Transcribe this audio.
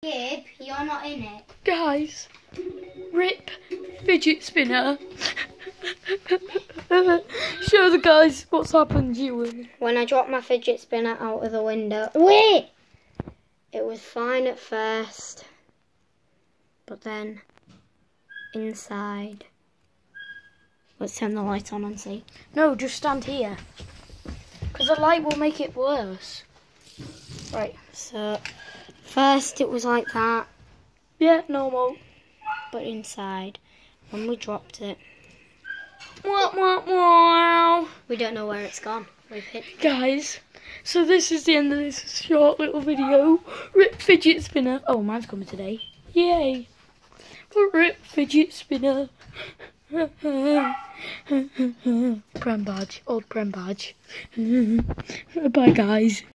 Gib, you're not in it. Guys, rip fidget spinner. Show the guys what's happened, you. When I dropped my fidget spinner out of the window, wait! It was fine at first, but then inside. Let's turn the light on and see. No, just stand here, because the light will make it worse. Right, so first it was like that. Yeah, normal. But inside, when we dropped it, Wow. we don't know where it's gone. We've hit. Guys, so this is the end of this short little video. Rip fidget spinner. Oh, mine's coming today. Yay. Rip fidget spinner. Prem badge. Old Prem badge. Bye, guys.